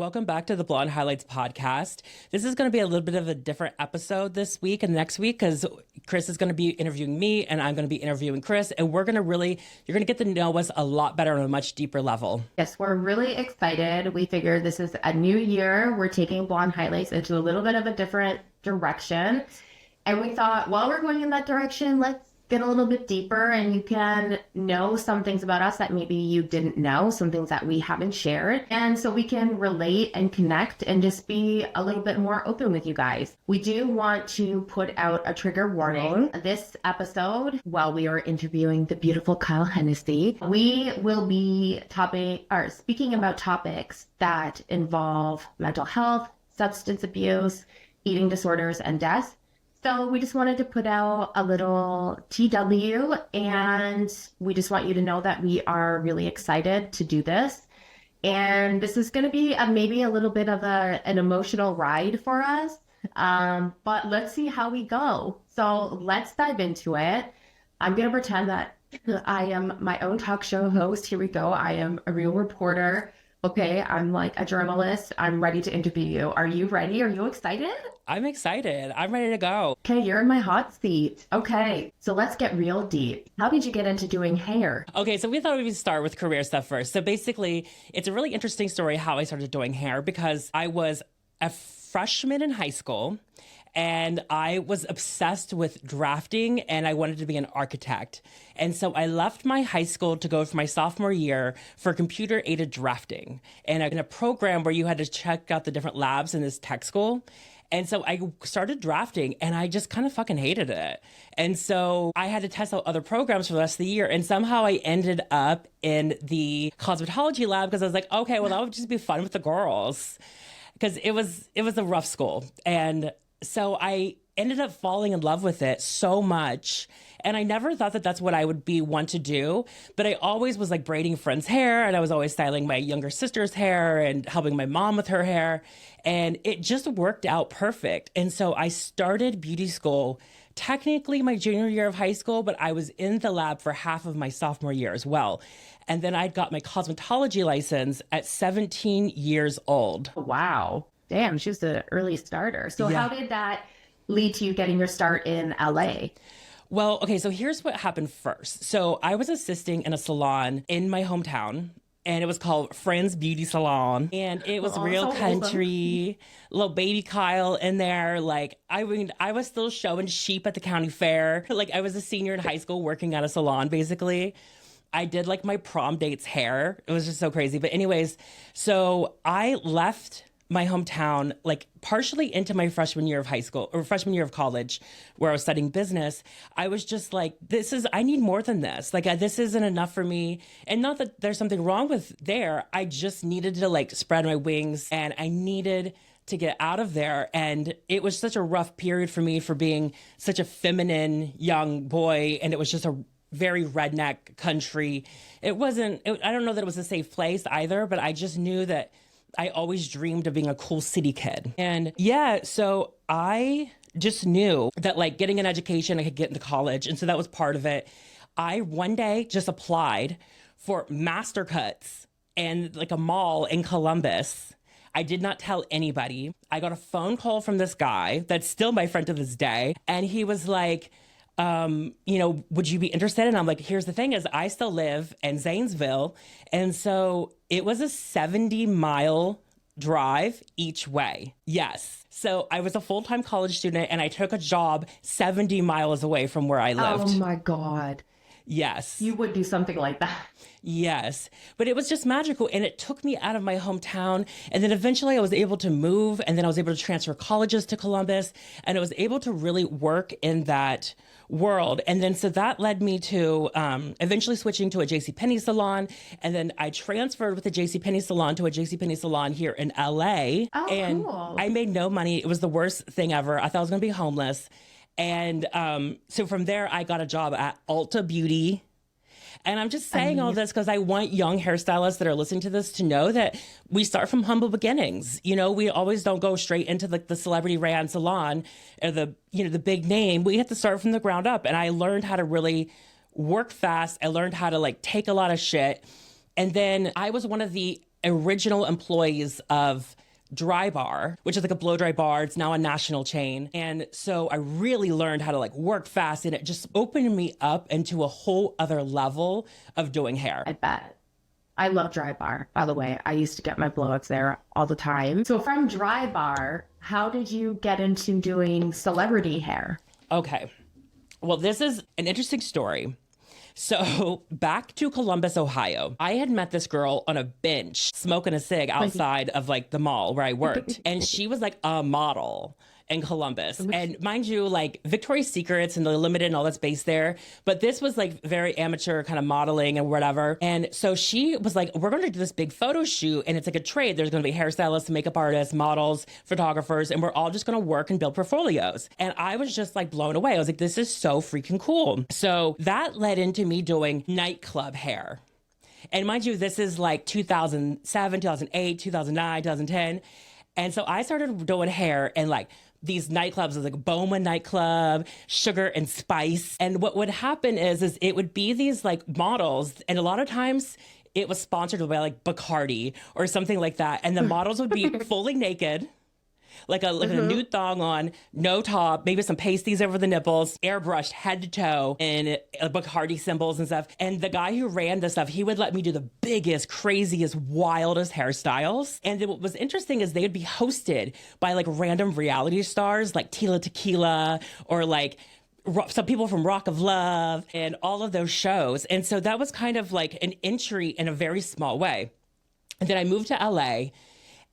Welcome back to the Blonde Highlights podcast. This is going to be a little bit of a different episode this week and next week because Kris is going to be interviewing me and I'm going to be interviewing Kris, and you're going to get to know us a lot better on a much deeper level. Yes, we're really excited. We figured this is a new year. We're taking Blonde Highlights into a little bit of a different direction. And we thought, while we're going in that direction, let's get a little bit deeper and you can know some things about us that maybe you didn't know, some things that we haven't shared. And so we can relate and connect and just be a little bit more open with you guys. We do want to put out a trigger warning. This episode, while we are interviewing the beautiful Kyle Hennessy, we will be speaking about topics that involve mental health, substance abuse, eating disorders, and death. So we just wanted to put out a little TW, and we just want you to know that we are really excited to do this. And this is going to be maybe a little bit of an emotional ride for us, but let's see how we go. So let's dive into it. I'm going to pretend that I am my own talk show host. Here we go. I am a real reporter. Okay, I'm like a journalist. I'm ready to interview you. Are you ready? Are you excited? I'm excited. I'm ready to go. Okay, you're in my hot seat. Okay, so let's get real deep. How did you get into doing hair? Okay, so we thought we would start with career stuff first. So basically, it's a really interesting story how I started doing hair because I was a freshman in high school and I was obsessed with drafting and I wanted to be an architect. And so I left my high school to go for my sophomore year for computer-aided drafting and in a program where you had to check out the different labs in this tech school. And so I started drafting and I just kind of fucking hated it. And so I had to test out other programs for the rest of the year. And somehow I ended up in the cosmetology lab because I was like, okay, well, that would just be fun with the girls. Because it was a rough school. And so I ended up falling in love with it so much. And I never thought that that's what I would want to do. But I always was like braiding friends' hair. And I was always styling my younger sister's hair and helping my mom with her hair. And it just worked out perfect. And so I started beauty school technically my junior year of high school, but I was in the lab for half of my sophomore year as well. And then I got my cosmetology license at 17 years old. Wow. Damn, she was the early starter. So Yeah. How did that lead to you getting your start in LA? Well, okay, so here's what happened first. So I was assisting in a salon in my hometown, and it was called Friends Beauty Salon. And it was real so country, little baby Kyle in there. Like, I was still showing sheep at the county fair. Like, I was a senior in high school working at a salon, basically. I did like my prom date's hair. It was just so crazy. But anyways, so I left my hometown, like partially into my freshman year of high school or freshman year of college where I was studying business. I was just like, I need more than this. Like, this isn't enough for me. And not that there's something wrong with there. I just needed to like spread my wings and I needed to get out of there. And it was such a rough period for me for being such a feminine young boy. And it was just a very redneck country. I don't know that it was a safe place either, but I just knew that I always dreamed of being a cool city kid. And yeah, so I just knew that like getting an education, I could get into college. And so that was part of it. I one day just applied for master cuts and like a mall in Columbus. I did not tell anybody. I got a phone call from this guy that's still my friend to this day. And he was like, would you be interested? And I'm like, here's the thing is I still live in Zanesville. And so it was a 70-mile drive each way. Yes. So I was a full-time college student and I took a job 70 miles away from where I lived. Oh my God. Yes. You would do something like that. Yes. But it was just magical. And it took me out of my hometown. And then eventually I was able to move. And then I was able to transfer colleges to Columbus. And I was able to really work in that world. And then so that led me to eventually switching to a JCPenney salon. And then I transferred with the JCPenney salon to a JCPenney salon here in LA. Oh, and cool. I made no money. It was the worst thing ever. I thought I was going to be homeless. And so from there, I got a job at Ulta Beauty. And I'm just saying all this because I want young hairstylists that are listening to this to know that we start from humble beginnings. You know, we always don't go straight into the celebrity ran salon or the big name. We have to start from the ground up. And I learned how to really work fast. I learned how to like take a lot of shit. And then I was one of the original employees of Dry Bar, which is like a blow dry bar. It's now a national chain. And so I really learned how to like work fast, and it just opened me up into a whole other level of doing hair. I bet. I love Dry Bar, by the way. I used to get my blowouts there all the time. So from Dry Bar, how did you get into doing celebrity hair? Okay. Well, this is an interesting story. So back to Columbus, Ohio, I had met this girl on a bench smoking a cig outside of like the mall where I worked. And she was like a model in Columbus. And mind you, like Victoria's Secrets and the Limited and all that space there. But this was like very amateur kind of modeling and whatever. And so she was like, we're going to do this big photo shoot. And it's like a trade. There's going to be hairstylists, makeup artists, models, photographers, and we're all just going to work and build portfolios. And I was just like blown away. I was like, this is so freaking cool. So that led into me doing nightclub hair. And mind you, this is like 2007, 2008, 2009, 2010. And so I started doing hair and like these nightclubs, like Boma nightclub, Sugar and Spice. And what would happen is it would be these like models. And a lot of times it was sponsored by like Bacardi or something like that. And the models would be fully naked, like a nude thong on, no top, maybe some pasties over the nipples, airbrushed head to toe, and Bacardi symbols and stuff. And the guy who ran this stuff, he would let me do the biggest, craziest, wildest hairstyles. And then what was interesting is they would be hosted by like random reality stars like Tila Tequila or like some people from Rock of Love and all of those shows. And so that was kind of like an entry in a very small way. And then I moved to LA.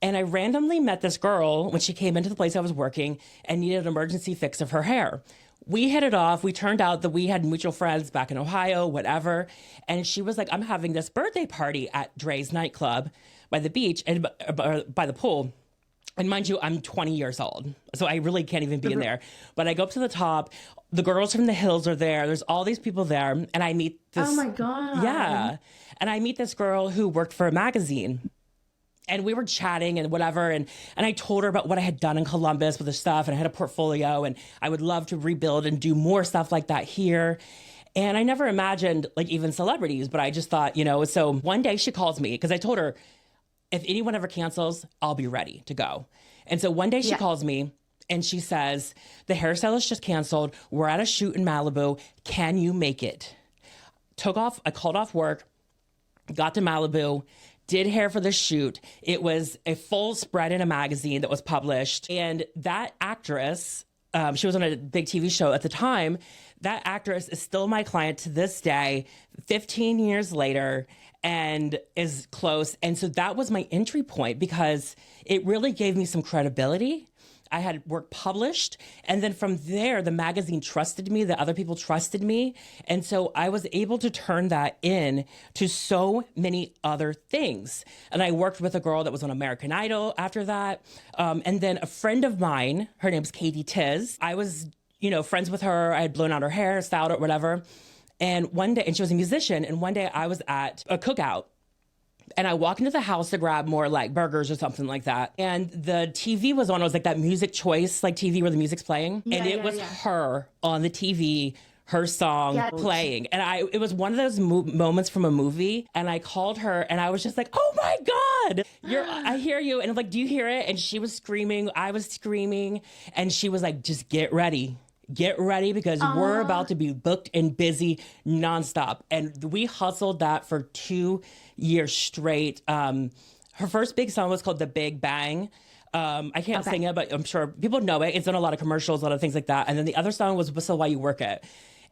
And I randomly met this girl when she came into the place I was working and needed an emergency fix of her hair. We hit it off. We turned out that we had mutual friends back in Ohio, whatever. And she was like, I'm having this birthday party at Dre's nightclub by the beach and by the pool. And mind you, I'm 20 years old, so I really can't even be in there. But I go up to the top. The girls from the hills are there. There's all these people there. And I meet this. Oh, my God. Yeah. And I meet this girl who worked for a magazine. And we were chatting and whatever. And I told her about what I had done in Columbus with the stuff. And I had a portfolio. And I would love to rebuild and do more stuff like that here. And I never imagined like even celebrities. But I just thought, you know, so one day she calls me because I told her, if anyone ever cancels, I'll be ready to go. And so one day she calls me and she says, the hairstylist just canceled. We're at a shoot in Malibu. Can you make it? I called off work, got to Malibu, did hair for the shoot. It was a full spread in a magazine that was published. And that actress, she was on a big TV show at the time. That actress is still my client to this day, 15 years later, and is close. And so that was my entry point because it really gave me some credibility. I had work published. And then from there, the magazine trusted me, the other people trusted me. And so I was able to turn that in to so many other things. And I worked with a girl that was on American Idol after that. And then a friend of mine, her name's Katie Tiz. I was, friends with her. I had blown out her hair, styled it, whatever. And one day, and she was a musician. And one day I was at a cookout. And I walked into the house to grab more like burgers or something like that. And the TV was on. It was like that Music Choice, like TV where the music's playing. And it was her on the TV, her song playing. And it was one of those moments from a movie. And I called her and I was just like, oh my God, I hear you. And I'm like, do you hear it? And she was screaming. I was screaming. And she was like, just get ready. Get ready because we're about to be booked and busy nonstop. And we hustled that for 2 years straight. Her first big song was called The Big Bang. I can't sing it, but I'm sure people know it. It's on a lot of commercials, a lot of things like that. And then the other song was Whistle While You Work It.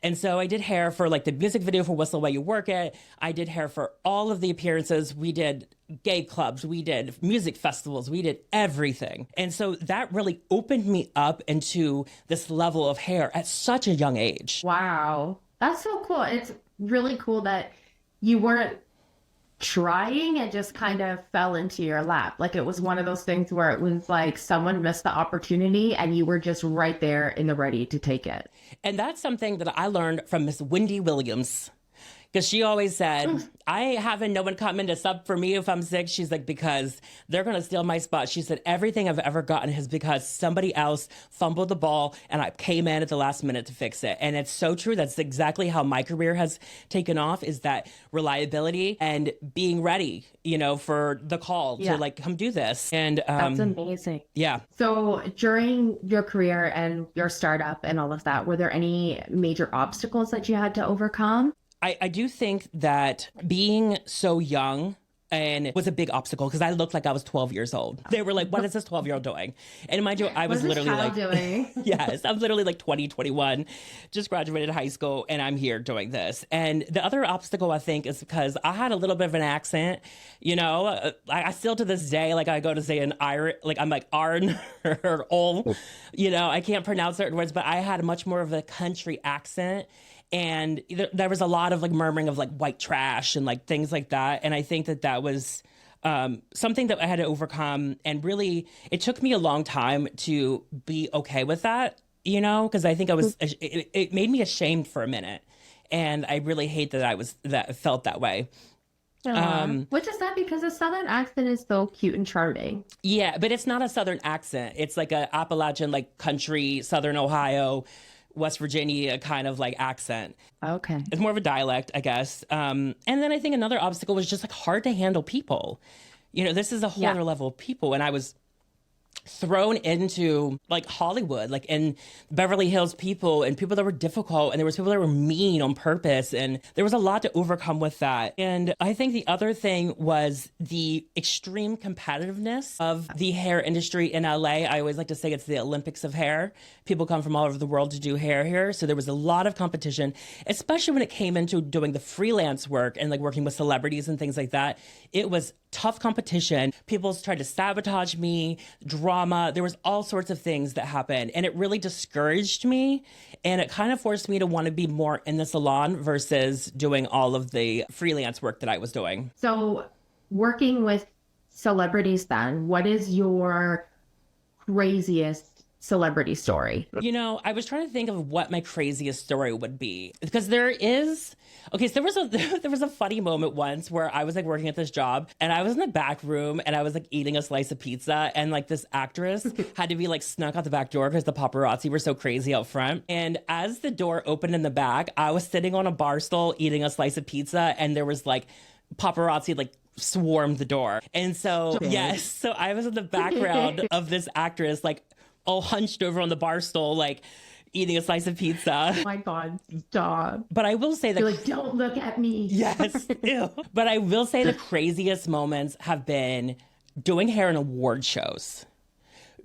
And so I did hair for like the music video for Whistle While You Work It. I did hair for all of the appearances. We did gay clubs. We did music festivals. We did everything. And so that really opened me up into this level of hair at such a young age. Wow. That's so cool. It's really cool that you weren't trying, it just kind of fell into your lap. Like it was one of those things where it was like someone missed the opportunity and you were just right there in the ready to take it. And that's something that I learned from Miss Wendy Williams. Because she always said, I haven't no one come in to sub for me if I'm sick. She's like, because they're going to steal my spot. She said, everything I've ever gotten is because somebody else fumbled the ball and I came in at the last minute to fix it. And it's so true. That's exactly how my career has taken off, is that reliability and being ready, you know, for the call to like come do this. And that's amazing. Yeah. So during your career and your startup and all of that, were there any major obstacles that you had to overcome? I do think that being so young and was a big obstacle, because I looked like I was 12 years old. They were like, what is this 12-year-old doing? And mind you, I was literally like, doing? Yes, I'm literally like 20, 21, just graduated high school, and I'm here doing this. And the other obstacle, I think, is because I had a little bit of an accent, you know. I still to this day, like I go to say an Irish, like I'm like Arn or Ol, you know, I can't pronounce certain words, but I had much more of a country accent. And there was a lot of like murmuring of like white trash and like things like that. And I think that that was something that I had to overcome. And really, it took me a long time to be okay with that, you know, because I think it made me ashamed for a minute. And I really hate that I felt that way. Which is sad, because a Southern accent is so cute and charming. Yeah, but it's not a Southern accent. It's like a Appalachian, like country, Southern Ohio, West Virginia kind of like accent. Okay. It's more of a dialect, I guess. And then I think another obstacle was just like hard to handle people. You know, this is a whole other level of people. And I was thrown into like Hollywood, like in Beverly Hills people, and people that were difficult, and there was people that were mean on purpose, and there was a lot to overcome with that. And I think the other thing was the extreme competitiveness of the hair industry in LA. I always like to say it's the Olympics of hair. People come from all over the world to do hair here, so there was a lot of competition, especially when it came into doing the freelance work and like working with celebrities and things like that. It was tough competition. People tried to sabotage me, drama. There was all sorts of things that happened, and it really discouraged me, and it kind of forced me to want to be more in the salon versus doing all of the freelance work that I was doing. So working with celebrities then, what is your craziest celebrity story? You know, I was trying to think of what my craziest story would be, because there was a funny moment once where I was like working at this job, and I was in the back room, and I was like eating a slice of pizza, and like this actress had to be like snuck out the back door because the paparazzi were so crazy out front. And as the door opened in the back, I was sitting on a bar stool eating a slice of pizza, and there was like paparazzi like swarmed the door. And so so I was in the background of this actress, like all hunched over on the bar stool, like eating a slice of pizza. Oh my God, stop. But I will say that... You're like, don't look at me. Yes. Ew. But I will say the craziest moments have been doing hair in award shows,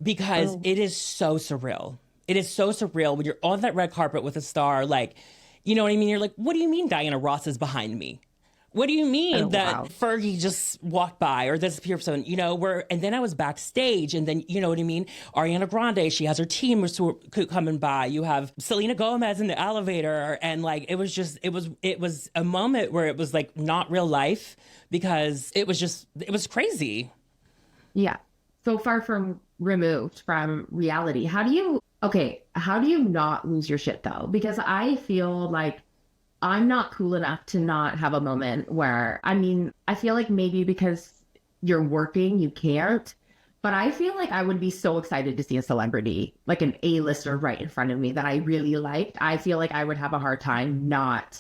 because it is so surreal. It is so surreal when you're on that red carpet with a star, like, you know what I mean? You're like, what do you mean Diana Ross is behind me? What do you mean that Fergie just walked by, or this person, you know, and then I was backstage, and then, you know what I mean? Ariana Grande, she has her team coming by. You have Selena Gomez in the elevator. And like, it was a moment where it was like not real life, because it was crazy. Yeah. So far from removed from reality. How do you not lose your shit though? Because I feel like I'm not cool enough to not have a moment where, I mean, I feel like maybe because you're working, you can't, but I feel like I would be so excited to see a celebrity, like an A-lister right in front of me that I really liked. I feel like I would have a hard time not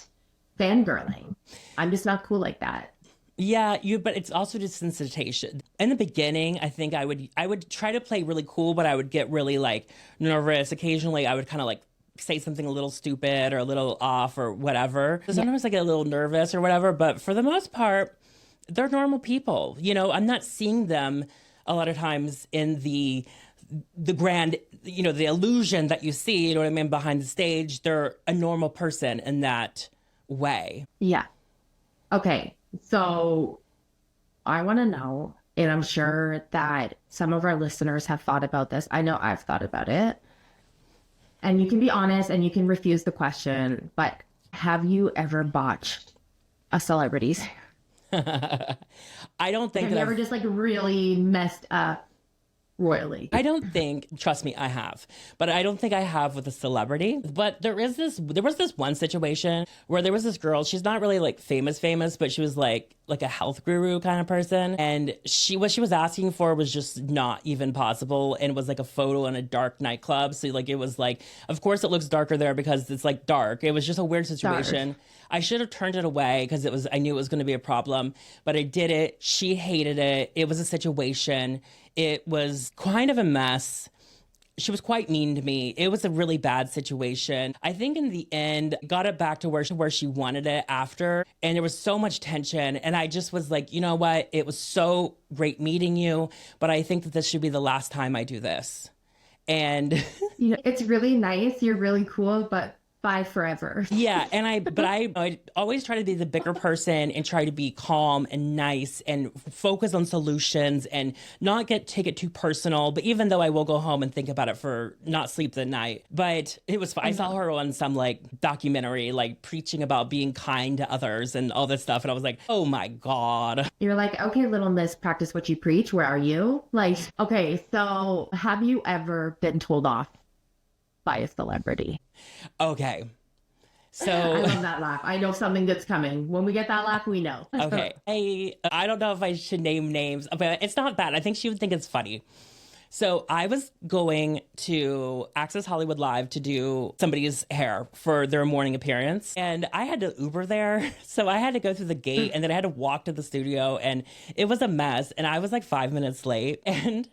fangirling. I'm just not cool like that. Yeah, but it's also desensitization. In the beginning, I think I would try to play really cool, but I would get really like nervous. Occasionally, I would kind of like say something a little stupid or a little off or whatever. Sometimes I get a little nervous or whatever, but for the most part, they're normal people. You know, I'm not seeing them a lot of times in the grand, you know, the illusion that you see, you know what I mean, behind the stage. They're a normal person in that way. Yeah. Okay. So I want to know, and I'm sure that some of our listeners have thought about this. I know I've thought about it. And you can be honest and you can refuse the question, but have you ever botched a celebrity's? I don't think have you ever just like really messed up royally. I don't think, trust me, I have, but I don't think I have with a celebrity. But there was this one situation where there was this girl, she's not really like famous, but she was like a health guru kind of person. And what she was asking for was just not even possible. And it was like a photo in a dark nightclub. So like, it was like, of course it looks darker there because it's like dark. It was just a weird situation. Dark. I should have turned it away because I knew it was going to be a problem, but I did it. She hated it. It was a situation. It was kind of a mess. She was quite mean to me. It was a really bad situation. I think in the end, got it back to where she wanted it after. And there was so much tension. And I just was like, you know what? It was so great meeting you, but I think that this should be the last time I do this. And it's really nice. You're really cool, but bye forever. Yeah. And I always try to be the bigger person and try to be calm and nice and focus on solutions and not take it too personal. But even though I will go home and think about it for not sleep the night, but it was, I saw her on some like documentary, like preaching about being kind to others and all this stuff. And I was like, oh my God. You're like, okay, little miss, practice what you preach. Where are you? Like, okay, so have you ever been told off by a celebrity? Okay. So I love that laugh. I know something that's coming. When we get that laugh, we know. Okay. I don't know if I should name names, but it's not bad. I think she would think it's funny. So I was going to Access Hollywood Live to do somebody's hair for their morning appearance. And I had to Uber there. So I had to go through the gate and then I had to walk to the studio and it was a mess. And I was like 5 minutes late and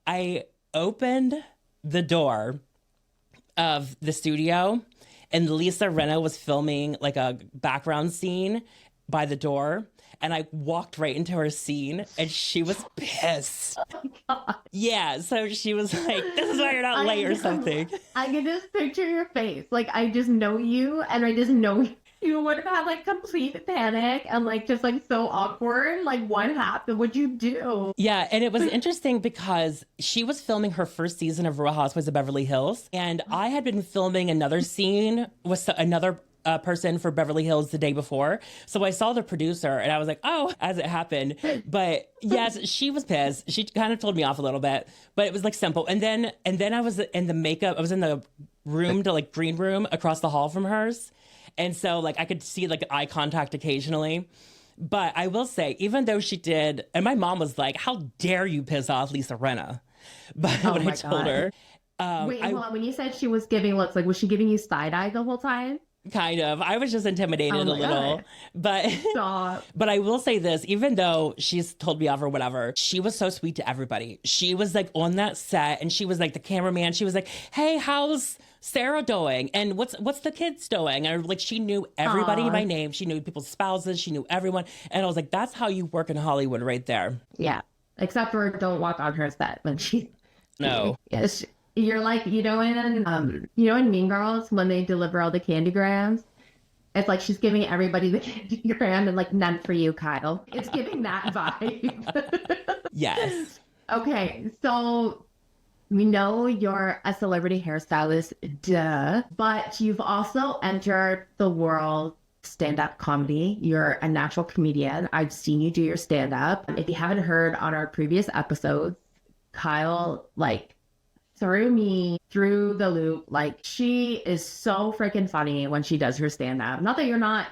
I opened the door of the studio and Lisa Rinna was filming like a background scene by the door and I walked right into her scene and she was pissed. Oh my God. Yeah, so she was like, this is why you're not late or something. I can just picture your face. Like, I just know you and I just know you would have had like complete panic and like just like so awkward. Like, what happened? What'd you do? Yeah, and it was interesting because she was filming her first season of Real Housewives of Beverly Hills, and I had been filming another scene with another person for Beverly Hills the day before. So I saw the producer and I was like, oh, as it happened. But yes, she was pissed. She kind of told me off a little bit, but it was like simple. And then I was in the makeup. I was in the room to like green room across the hall from hers. And so like I could see like eye contact occasionally. But I will say, even though she did, and my mom was like, how dare you piss off Lisa Rinna? But when I told her. Wait, hold on. When you said she was giving looks, like was she giving you side eye the whole time? Kind of. I was just intimidated a little. But Stop. But I will say this, even though she's told me off or whatever, she was so sweet to everybody. She was like on that set and she was like the cameraman. She was like, hey, how's Sarah doing? And what's the kids doing? And like she knew everybody by name. She knew people's spouses. She knew everyone. And I was like, that's how you work in Hollywood right there. Yeah. Except for don't walk on her set when she... No. Yes. You're like, in Mean Girls when they deliver all the candygrams, it's like she's giving everybody the candygram and like none for you, Kyle. It's giving that vibe. Yes. Okay, so we know you're a celebrity hairstylist, duh, but you've also entered the world stand-up comedy. You're a natural comedian. I've seen you do your stand-up. If you haven't heard on our previous episodes, Kyle threw me through the loop. Like, she is so freaking funny when she does her stand-up. Not that you're not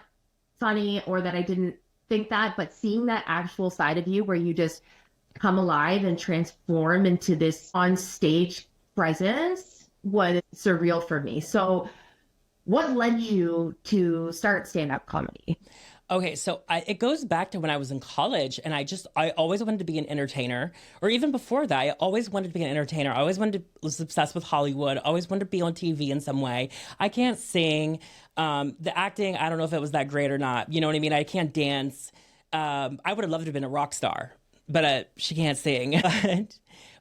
funny or that I didn't think that, but seeing that actual side of you where you just come alive and transform into this on-stage presence was surreal for me. So what led you to start stand-up comedy? Okay, so it goes back to when I was in college, and I always wanted to be an entertainer, or even before that, I always wanted to be an entertainer. I always was obsessed with Hollywood, always wanted to be on TV in some way. I can't sing. The acting, I don't know if it was that great or not. You know what I mean? I can't dance. I would have loved to have been a rock star, but she can't sing.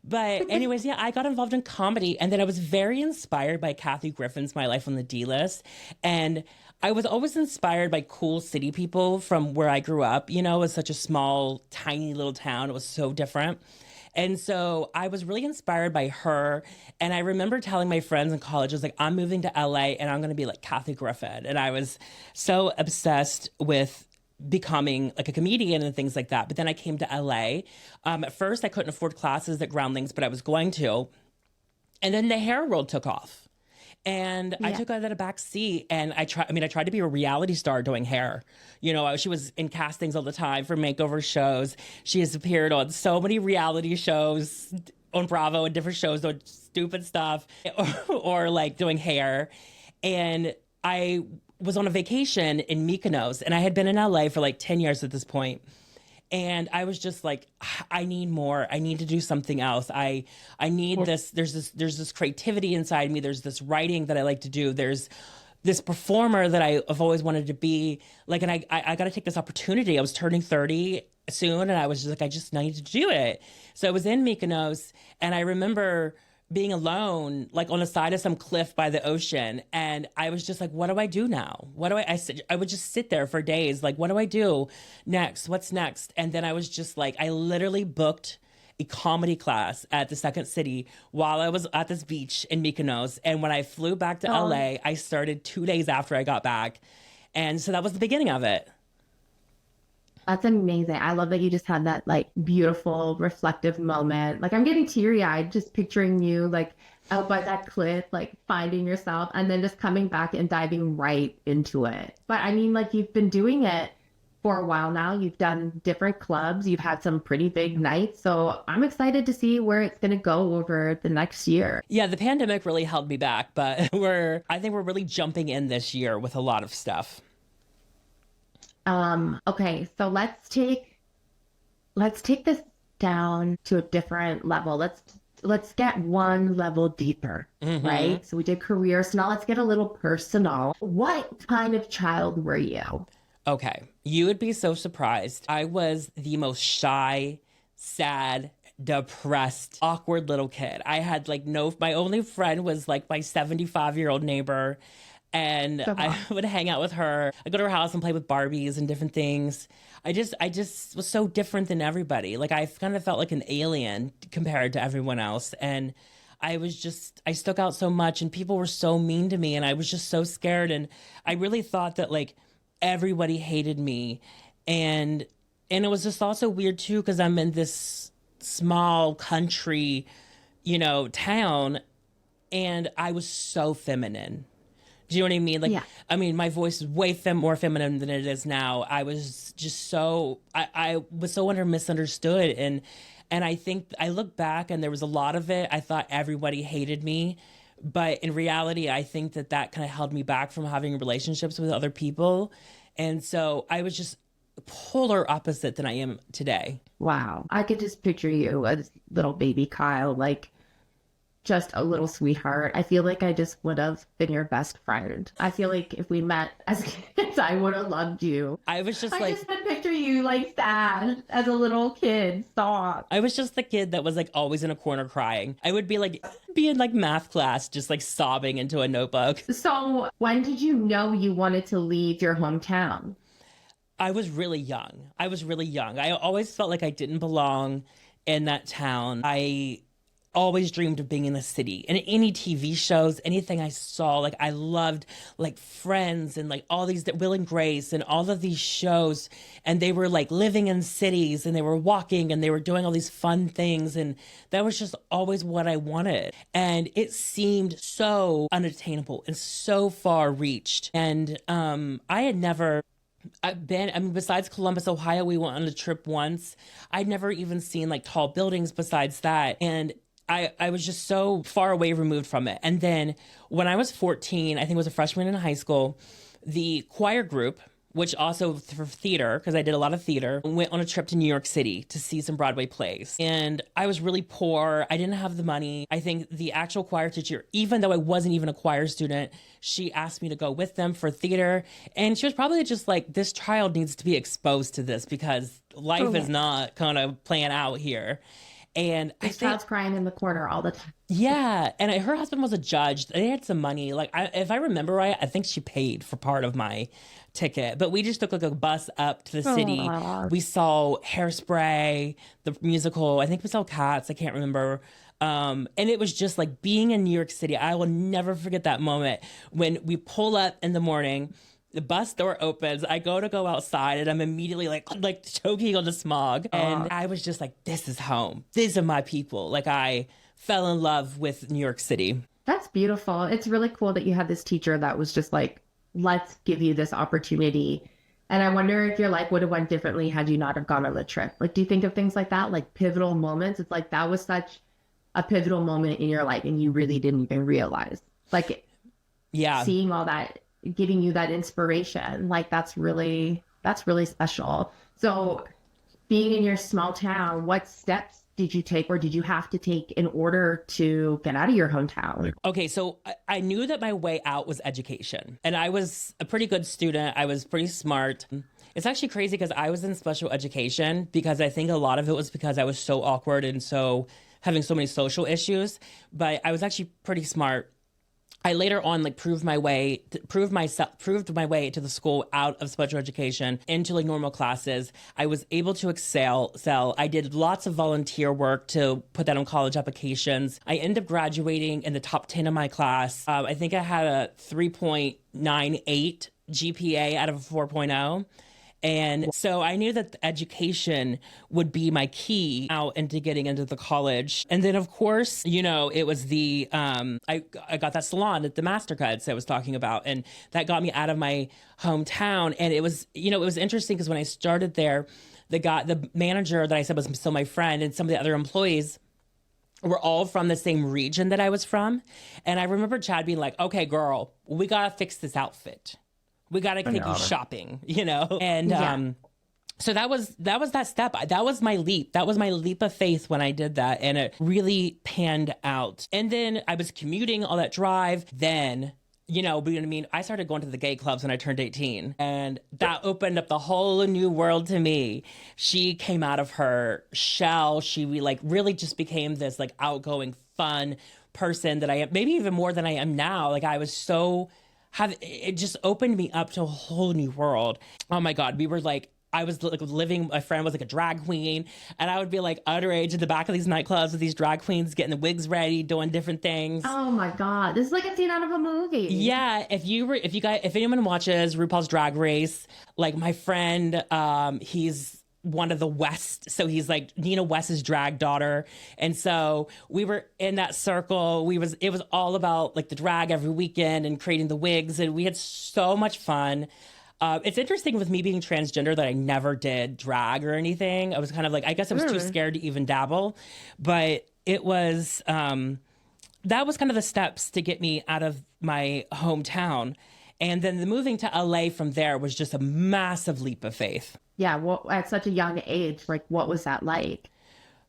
But anyways, yeah, I got involved in comedy, and then I was very inspired by Kathy Griffin's My Life on the D-List, and I was always inspired by cool city people from where I grew up. You know, it was such a small, tiny little town. It was so different. And so I was really inspired by her. And I remember telling my friends in college, I was like, I'm moving to LA and I'm going to be like Kathy Griffin. And I was so obsessed with becoming like a comedian and things like that. But then I came to LA. At first, I couldn't afford classes at Groundlings, but I was going to. And then the hair world took off. And I took that a back seat, and I tried to be a reality star doing hair. You know, she was in castings all the time for makeover shows. She has appeared on so many reality shows on Bravo and different shows doing stupid stuff or like doing hair. And I was on a vacation in Mykonos, and I had been in LA for like 10 years at this point. And I was just like, I need more. I need to do something else. I need this. There's this creativity inside me. There's this writing that I like to do. There's this performer that I've always wanted to be like, and I got to take this opportunity. I was turning 30 soon, and I was just like, I just need to do it. So I was in Mykonos, and I remember being alone, like on the side of some cliff by the ocean. And I was just like, what do I do now? I would just sit there for days. Like, what do I do next? What's next? And then I was just like, I literally booked a comedy class at the Second City while I was at this beach in Mykonos. And when I flew back to LA, I started 2 days after I got back. And so that was the beginning of it. That's amazing. I love that you just had that like beautiful reflective moment. Like I'm getting teary eyed just picturing you like out by that cliff, like finding yourself and then just coming back and diving right into it. But I mean, like you've been doing it for a while now. You've done different clubs. You've had some pretty big nights. So I'm excited to see where it's going to go over the next year. Yeah, the pandemic really held me back, but I think we're really jumping in this year with a lot of stuff. Okay, so let's take this down to a different level. Let's get one level deeper, right? So we did career, so now let's get a little personal. What kind of child were you? Okay, you would be so surprised. I was the most shy, sad, depressed, awkward little kid. I had like my only friend was like my 75-year-old neighbor. And I would hang out with her. I'd go to her house and play with Barbies and different things. I just was so different than everybody. Like I kind of felt like an alien compared to everyone else. And I stuck out so much and people were so mean to me and I was just so scared. And I really thought that like everybody hated me. And it was just also weird too, because I'm in this small country, town, and I was so feminine. Do you know what I mean? Like, I mean, my voice is way more feminine than it is now. I was just I was so misunderstood. And I think I look back and there was a lot of it. I thought everybody hated me. But in reality, I think that kind of held me back from having relationships with other people. And so I was just polar opposite than I am today. Wow. I could just picture you as little baby Kyle, like, just a little sweetheart. I feel like I just would have been your best friend. I feel like if we met as kids, I would have loved you. I just would picture you like sad as a little kid. Stop. I was just the kid that was like always in a corner crying. I would be in like math class, just like sobbing into a notebook. So when did you know you wanted to leave your hometown? I was really young. I always felt like I didn't belong in that town. I always dreamed of being in a city, and any TV shows, anything I saw, like I loved like Friends and like all these Will and Grace and all of these shows, and they were like living in cities and they were walking and they were doing all these fun things, and that was just always what I wanted. And it seemed so unattainable and so far reached. And besides Columbus, Ohio, we went on a trip once. I'd never even seen like tall buildings besides that. And I was just so far away removed from it. And then when I was 14, I think I was a freshman in high school, the choir group, which also for theater, because I did a lot of theater, went on a trip to New York City to see some Broadway plays. And I was really poor. I didn't have the money. I think the actual choir teacher, even though I wasn't even a choir student, she asked me to go with them for theater. And she was probably just like, this child needs to be exposed to this because life is not kind of playing out here. And this child's crying in the corner all the time. Yeah. And her husband was a judge. They had some money. Like, if I remember right, I think she paid for part of my ticket. But we just took like a bus up to the city. We saw Hairspray, the musical. I think we saw Cats. I can't remember. And it was just like being in New York City. I will never forget that moment when we pull up in the morning. The bus door opens. I go outside, and I'm immediately like choking on the smog. And I was just like, this is home. These are my people. Like, I fell in love with New York City. That's beautiful. It's really cool that you had this teacher that was just like, let's give you this opportunity. And I wonder if your life would have went differently had you not have gone on the trip. Like, do you think of things like that, like pivotal moments? It's like, that was such a pivotal moment in your life and you really didn't even realize. Like, yeah, seeing all that, giving you that inspiration, like that's really special. So being in your small town, what steps did you take or did you have to take in order to get out of your hometown? Okay, so I knew that my way out was education. And I was a pretty good student. I was pretty smart. It's actually crazy because I was in special education because I think a lot of it was because I was so awkward and so having so many social issues. But I was actually pretty smart. I later on proved my way to the school out of special education into like normal classes. I was able to excel. I did lots of volunteer work to put that on college applications. I ended up graduating in the top 10 of my class. I think I had a 3.98 GPA out of a 4.0. And so I knew that the education would be my key out into getting into the college. And then, of course, it was I got that salon at the Mastercuts I was talking about. And that got me out of my hometown. And it was interesting because when I started there, the manager that I said was still my friend and some of the other employees were all from the same region that I was from. And I remember Chad being like, okay, girl, we got to fix this outfit. We got to take you shopping, And so that was that step. That was my leap. That was my leap of faith when I did that. And it really panned out. And then I was commuting all that drive. Then, I started going to the gay clubs when I turned 18. And that opened up the whole new world to me. She came out of her shell. She really just became this outgoing, fun person that I am, maybe even more than I am now. Like I was so... it just opened me up to a whole new world. Oh my God. I was living, my friend was like a drag queen, and I would be like underage in the back of these nightclubs with these drag queens getting the wigs ready, doing different things. Oh my God. This is like a scene out of a movie. Yeah. If anyone watches RuPaul's Drag Race, like my friend, he's one of the West. So he's like Nina West's drag daughter. And so we were in that circle. It was all about like the drag every weekend and creating the wigs. And we had so much fun. It's interesting with me being transgender that I never did drag or anything. I was kind of like, I guess I was too scared to even dabble, but it was, that was kind of the steps to get me out of my hometown. And then the moving to LA from there was just a massive leap of faith. Yeah, well, at such a young age, like what was that like?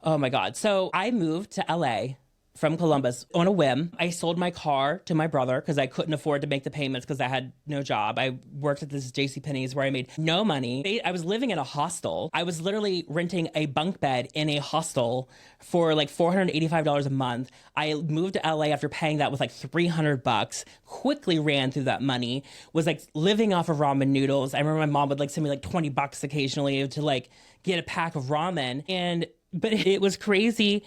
Oh my God. So I moved to LA from Columbus on a whim. I sold my car to my brother because I couldn't afford to make the payments because I had no job. I worked at this JCPenney's where I made no money. I was living in a hostel. I was literally renting a bunk bed in a hostel for like $485 a month. I moved to LA after paying that with like $300, quickly ran through that money, was like living off of ramen noodles. I remember my mom would like send me like $20 occasionally to like get a pack of ramen. But it was crazy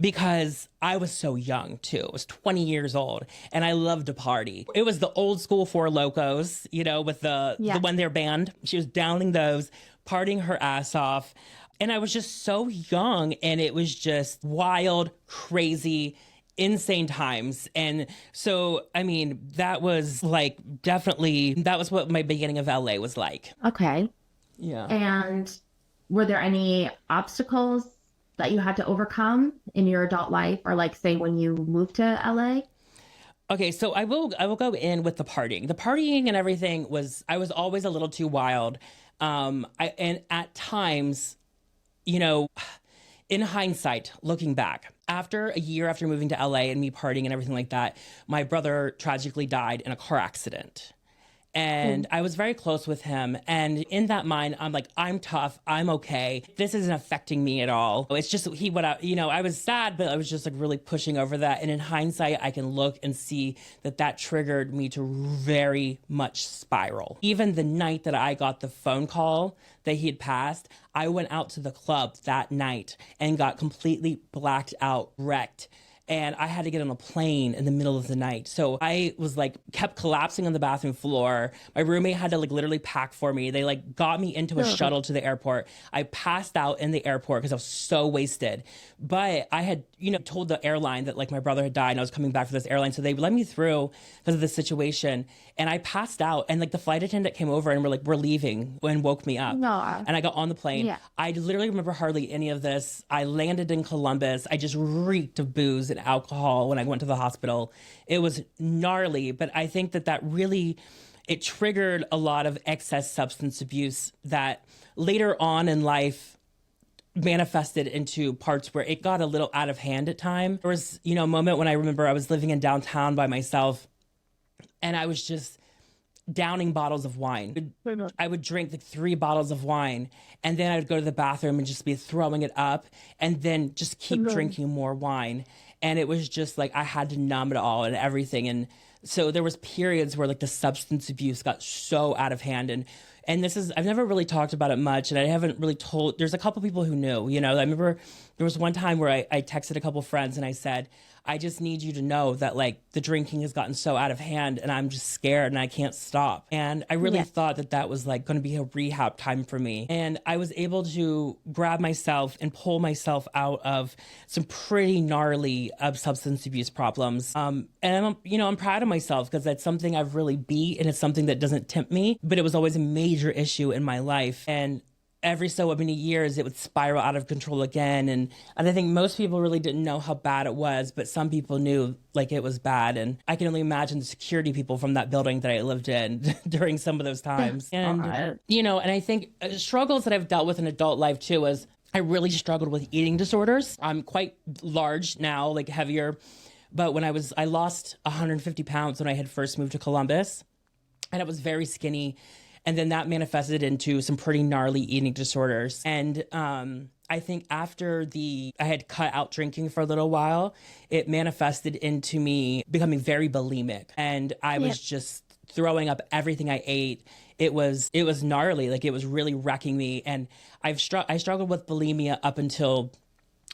because I was so young too. I was 20 years old and I loved to party. It was the old school Four Locos, with the When They're band. She was downing those, partying her ass off. And I was just so young and it was just wild, crazy, insane times. And so, that was that was what my beginning of LA was like. Okay. Yeah. And were there any obstacles that you had to overcome in your adult life, or like say when you moved to LA? Okay, so I will go in with the partying. The partying and everything I was always a little too wild. And at times, in hindsight, looking back, after a year after moving to LA and me partying and everything like that, my brother tragically died in a car accident. And I was very close with him. And in that mind, I'm like, I'm tough. I'm okay. This isn't affecting me at all. It's just he went out, I was sad, but I was just like really pushing over that. And in hindsight, I can look and see that triggered me to very much spiral. Even the night that I got the phone call that he had passed, I went out to the club that night and got completely blacked out, wrecked. and I had to get on a plane in the middle of the night. So I was like, kept collapsing on the bathroom floor. My roommate had to like literally pack for me. They like got me into a shuttle to the airport. I passed out in the airport because I was so wasted. But I had, told the airline that like my brother had died and I was coming back for this airline. So they let me through because of the situation. And I passed out, and like the flight attendant came over and were like, we're leaving, and woke me up. No. And I got on the plane. Yeah. I literally remember hardly any of this. I landed in Columbus. I just reeked of booze and alcohol when I went to the hospital. It was gnarly, but I think that really, it triggered a lot of excess substance abuse that later on in life manifested into parts where it got a little out of hand at time. There was, a moment when I remember I was living in downtown by myself, and I was just downing bottles of wine. I would drink like 3 bottles of wine, and then I would go to the bathroom and just be throwing it up, and then just keep drinking more wine. And it was just like I had to numb it all and everything. And so there was periods where like the substance abuse got so out of hand. And this is, I've never really talked about it much, and I haven't really told, there's a couple people who knew, I remember there was one time where I texted a couple friends and I said, I just need you to know that like the drinking has gotten so out of hand and I'm just scared and I can't stop. And I really thought that was like going to be a rehab time for me. And I was able to grab myself and pull myself out of some pretty gnarly substance abuse problems. And I'm proud of myself because that's something I've really beat, and it's something that doesn't tempt me, but it was always a major issue in my life. And every so many years it would spiral out of control again. And I think most people really didn't know how bad it was, but some people knew like it was bad. And I can only imagine the security people from that building that I lived in during some of those times. And, and I think struggles that I've dealt with in adult life too is I really struggled with eating disorders. I'm quite large now, like heavier. But when I lost 150 pounds when I had first moved to Columbus, and I was very skinny. And then that manifested into some pretty gnarly eating disorders. And I think after I had cut out drinking for a little while, it manifested into me becoming very bulimic. And I was just throwing up everything I ate. It was gnarly. Like it was really wrecking me. And I struggled with bulimia up until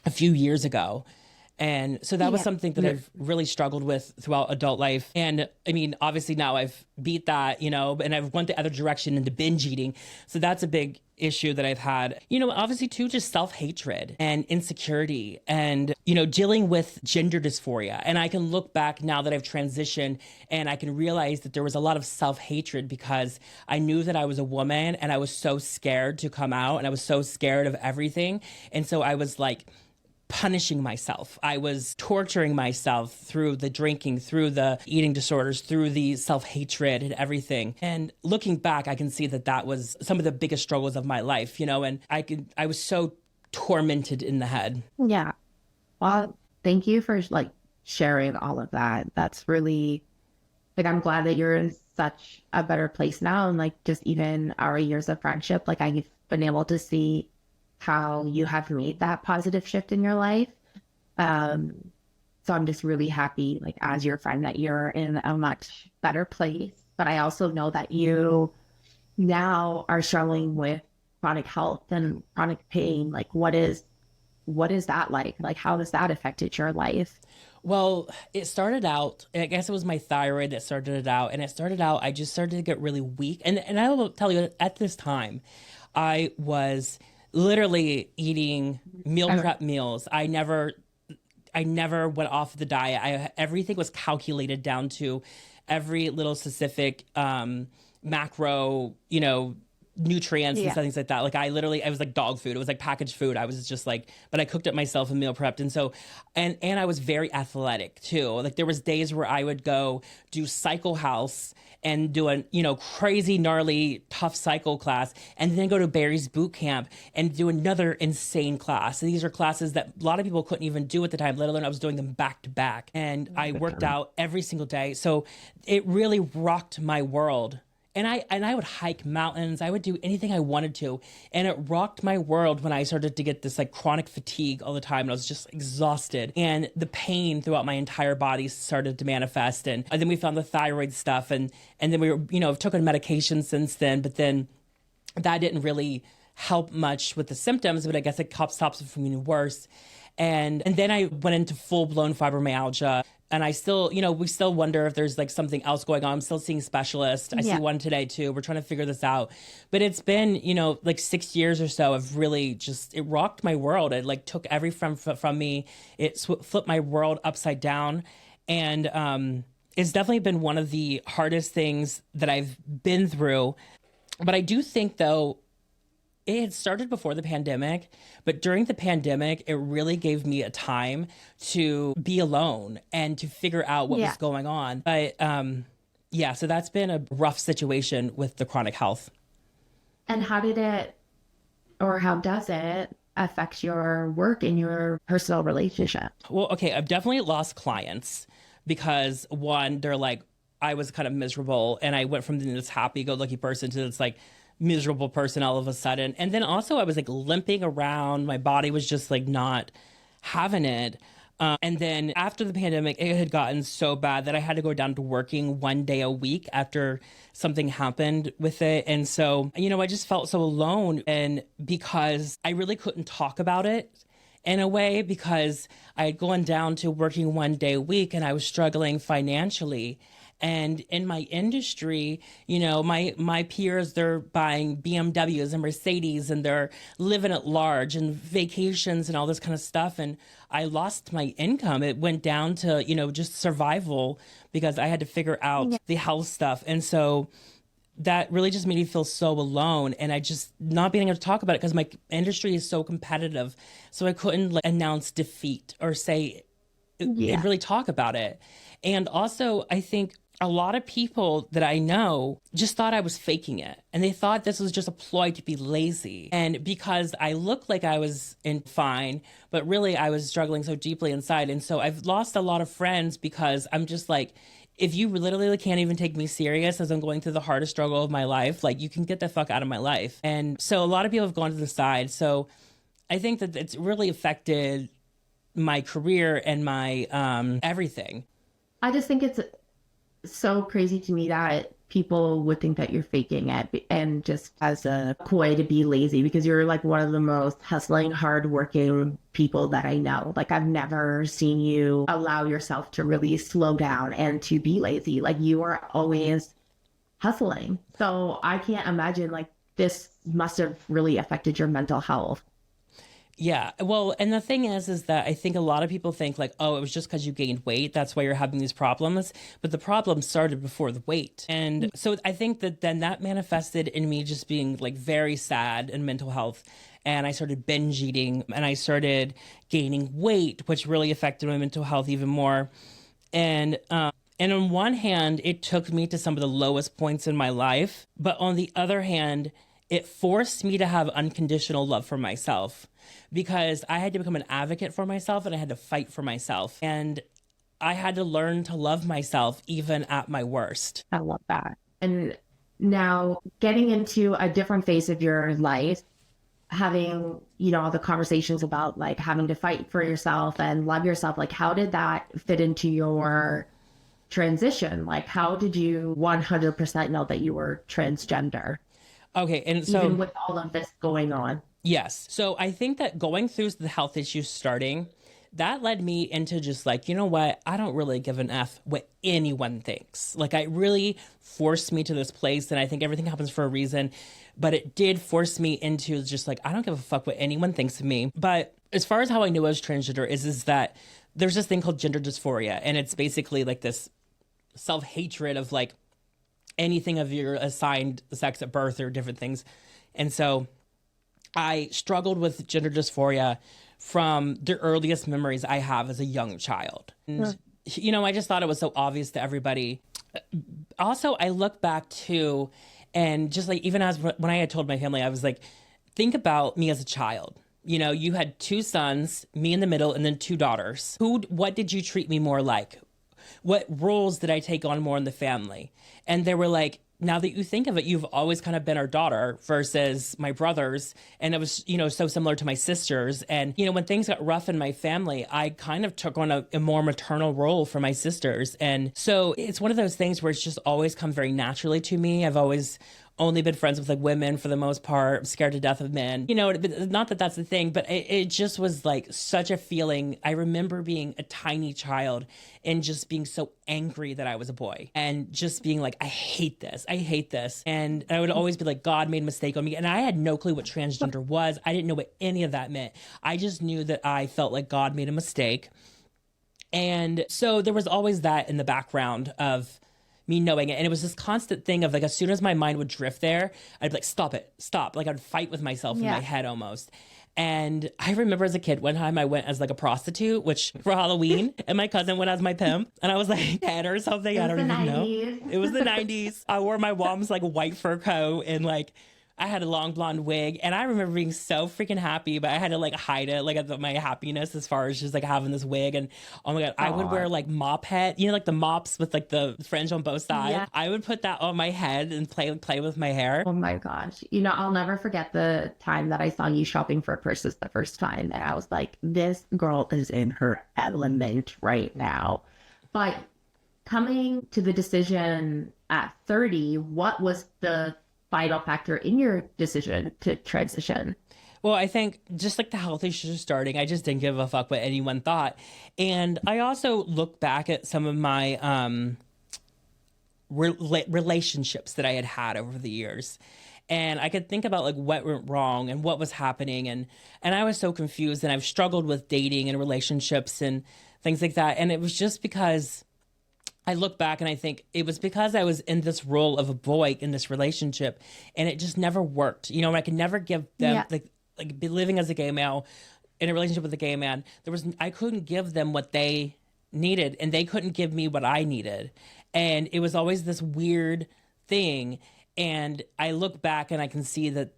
a few years ago. And so that was something that I've really struggled with throughout adult life. And I mean, obviously now I've beat that, and I've went the other direction into binge eating. So that's a big issue that I've had. Obviously too, just self-hatred and insecurity and, dealing with gender dysphoria. And I can look back now that I've transitioned and I can realize that there was a lot of self-hatred because I knew that I was a woman and I was so scared to come out and I was so scared of everything. And so I was like, punishing myself. I was torturing myself through the drinking, through the eating disorders, through the self-hatred and everything. And looking back, I can see that was some of the biggest struggles of my life, and I was so tormented in the head. Yeah. Well, thank you for sharing all of that. That's really I'm glad that you're in such a better place now. And just even our years of friendship, I've been able to see how you have made that positive shift in your life. So I'm just really happy, as your friend, that you're in a much better place. But I also know that you now are struggling with chronic health and chronic pain. What is that like? How has that affected your life? Well, it started out, I guess it was my thyroid that started it out. And it started out, I just started to get really weak. And I will tell you, at this time, I was literally eating meal prep meals. I never went off the diet. Everything was calculated down to every little specific macro, nutrients and things like that. I was like dog food. It was like packaged food. I was just but I cooked it myself and meal prepped. And so, and I was very athletic too. There was days where I would go do Cycle House and do a, crazy, gnarly, tough cycle class, and then go to Barry's boot camp and do another insane class. And these are classes that a lot of people couldn't even do at the time, let alone I was doing them back to back. And I worked out every single day. So it really rocked my world. And I would hike mountains. I would do anything I wanted to. And it rocked my world when I started to get this chronic fatigue all the time. And I was just exhausted. And the pain throughout my entire body started to manifest. And then we found the thyroid stuff. And then we were, I've taken medication since then. But then that didn't really help much with the symptoms. But I guess it stops it from getting worse. And then I went into full blown fibromyalgia. And I still, we still wonder if there's like something else going on. I'm still seeing specialists. I see one today too. We're trying to figure this out. But it's been, like 6 years or so of really just, it rocked my world. It like took everything from me. It flipped my world upside down. And it's definitely been one of the hardest things that I've been through. But I do think though, it had started before the pandemic, but during the pandemic, it really gave me a time to be alone and to figure out what was going on. But so that's been a rough situation with the chronic health. And how did it, or how does it affect your work and your personal relationship? Well, okay, I've definitely lost clients because one, they're like, I was kind of miserable and I went from this happy-go-lucky person to this like miserable person all of a sudden. And then also I was like limping around. My body was just like not having it. And then after the pandemic, it had gotten so bad that I had to go down to working 1 day a week after something happened with it. And so, I just felt so alone. And because I really couldn't talk about it in a way, because I had gone down to working 1 day a week and I was struggling financially. And in my industry, my peers, they're buying BMWs and Mercedes and they're living at large and vacations and all this kind of stuff. And I lost my income. It went down to, just survival because I had to figure out the health stuff. And so that really just made me feel so alone. And I just not being able to talk about it because my industry is so competitive. So I couldn't announce defeat or say and really talk about it. And also, I think a lot of people that I know just thought I was faking it. And they thought this was just a ploy to be lazy. And because I looked like I was fine, but really I was struggling so deeply inside. And so I've lost a lot of friends because I'm just like, if you literally can't even take me serious as I'm going through the hardest struggle of my life, like you can get the fuck out of my life. And so a lot of people have gone to the side. So I think that it's really affected my career and my everything. I just think it's so crazy to me that people would think that you're faking it and just as a ploy to be lazy, because you're like one of the most hustling, hardworking people that I know. Like I've never seen you allow yourself to really slow down and to be lazy. Like you are always hustling. So I can't imagine like this must have really affected your mental health. Yeah. Well, and the thing is that I think a lot of people think like, oh, it was just because you gained weight. That's why you're having these problems. But the problem started before the weight. And so I think that then that manifested in me just being like very sad in mental health. And I started binge eating and I started gaining weight, which really affected my mental health even more. And on one hand, it took me to some of the lowest points in my life. But on the other hand, it forced me to have unconditional love for myself because I had to become an advocate for myself and I had to fight for myself. And I had to learn to love myself even at my worst. I love that. And now getting into a different phase of your life, having, all the conversations about like having to fight for yourself and love yourself, like how did that fit into your transition? Like how did you 100% know that you were transgender? Okay, and so even with all of this going on. Yes. So I think that going through the health issues starting, that led me into just like, you know what? I don't really give an F what anyone thinks. Like it really forced me to this place. And I think everything happens for a reason. But it did force me into just like, I don't give a fuck what anyone thinks of me. But as far as how I knew I was transgender is that there's this thing called gender dysphoria. And it's basically like this self-hatred of like, anything of your assigned sex at birth or different things. And so I struggled with gender dysphoria from the earliest memories I have as a young child. And, I just thought it was so obvious to everybody. Also, I look back too, and just like, even when I had told my family, I was like, think about me as a child. You had 2 sons, me in the middle, and then 2 daughters. What did you treat me more like? What roles did I take on more in the family? And they were like, now that you think of it, you've always kind of been our daughter versus my brothers. And it was, so similar to my sisters. And, when things got rough in my family, I kind of took on a more maternal role for my sisters. And so it's one of those things where it's just always come very naturally to me. I've always only been friends with like women for the most part. I'm scared to death of men. You know, not that that's the thing, but it just was like such a feeling. I remember being a tiny child and just being so angry that I was a boy and just being like, I hate this. I hate this. And I would always be like, God made a mistake on me. And I had no clue what transgender was. I didn't know what any of that meant. I just knew that I felt like God made a mistake. And so there was always that in the background of me knowing it. And it was this constant thing of like, as soon as my mind would drift there, I'd be like, stop it, stop. Like I'd fight with myself in my head almost. And I remember as a kid, one time I went as like a prostitute, which for Halloween, and my cousin went as my pimp. And I was like 10 or something. I don't even know. It was the 90s. I wore my mom's like white fur coat and like, I had a long blonde wig, and I remember being so freaking happy, but I had to like hide it, like my happiness as far as just like having this wig. And oh my God, I would wear like mop head, you know, like the mops with like the fringe on both sides. Yeah. I would put that on my head and play with my hair. Oh my gosh. You know, I'll never forget the time that I saw you shopping for purses the first time. And I was like, this girl is in her element right now. But coming to the decision at 30, what was the vital factor in your decision to transition? Well, I think just like the health issues starting, I just didn't give a fuck what anyone thought. And I also look back at some of my relationships that I had over the years. And I could think about like what went wrong and what was happening. And I was so confused, and I've struggled with dating and relationships and things like that. And it was just because I look back and I think it was because I was in this role of a boy in this relationship, and it just never worked. You know, I could never give them like be living as a gay male in a relationship with a gay man. I couldn't give them what they needed, and they couldn't give me what I needed. And it was always this weird thing. And I look back and I can see that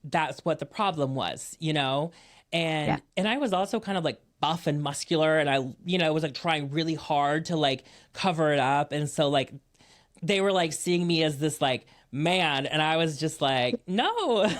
that's what the problem was, you know? And I was also kind of like buff and muscular, and I, you know, was like trying really hard to like cover it up. And so like they were like seeing me as this like man, and I was just like, no.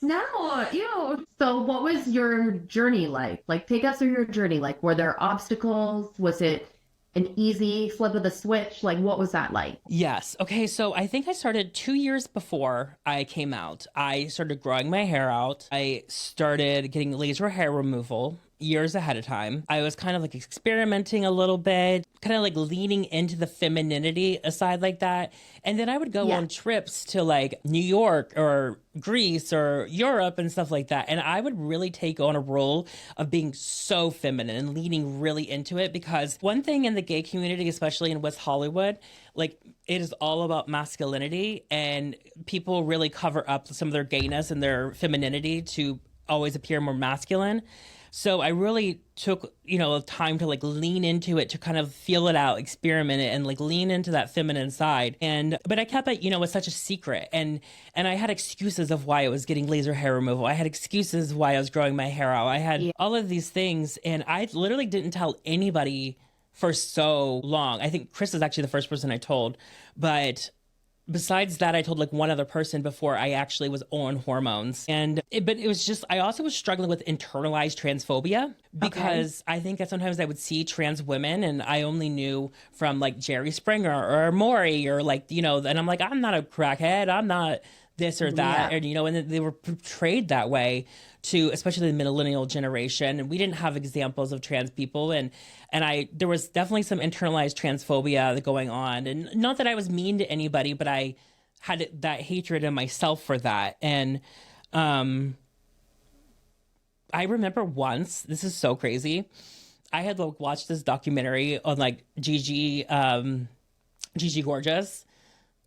No, ew. So what was your journey like? Like, take us through your journey. Like, were there obstacles? Was it an easy flip of the switch? Like, what was that like? Yes. Okay. So I think I started 2 years before I came out. I started growing my hair out. I started getting laser hair removal years ahead of time. I was kind of like experimenting a little bit, kind of like leaning into the femininity aside like that. And then I would go on trips to like New York or Greece or Europe and stuff like that. And I would really take on a role of being so feminine and leaning really into it, because one thing in the gay community, especially in West Hollywood, like it is all about masculinity, and people really cover up some of their gayness and their femininity to always appear more masculine. So I really took, you know, time to like lean into it, to kind of feel it out, experiment it, and like lean into that feminine side. But I kept it, you know, as such a secret. And I had excuses of why I was getting laser hair removal. I had excuses why I was growing my hair out. I had all of these things, and I literally didn't tell anybody for so long. I think Kris is actually the first person I told, but besides that, I told like one other person before I actually was on hormones. But it was just, I also was struggling with internalized transphobia, because I think that sometimes I would see trans women and I only knew from like Jerry Springer or Maury or like, you know, and I'm like, I'm not a crackhead. I'm not this or that. And, you know, and they were portrayed that way to, especially the millennial generation. And we didn't have examples of trans people. And there was definitely some internalized transphobia going on. And not that I was mean to anybody, but I had that hatred in myself for that. And I remember once, this is so crazy, I had like watched this documentary on like Gigi Gorgeous,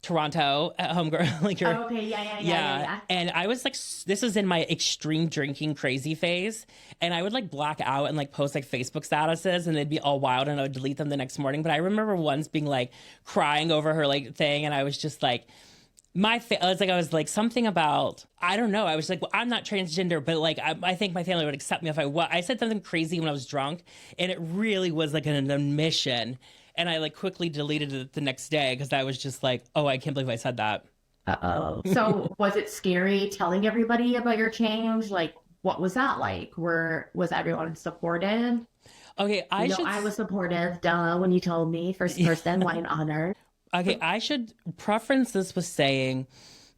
Toronto homegirl. Like yeah. And I was like, this is in my extreme drinking crazy phase, and I would like black out and like post like Facebook statuses, and they'd be all wild, and I would delete them the next morning. But I remember once being like crying over her like thing, and I was just like, I was like something about, I don't know. I was like, well, I'm not transgender, but like, I think my family would accept me if I was. I said something crazy when I was drunk, and it really was like an admission. And I like quickly deleted it the next day, because I was just like, oh, I can't believe I said that. Uh-oh. So was it scary telling everybody about your change? Like, what was that like? Was everyone supportive? Okay, I was supportive, duh, when you told me. First person, why an honor. Okay, I should preference this with saying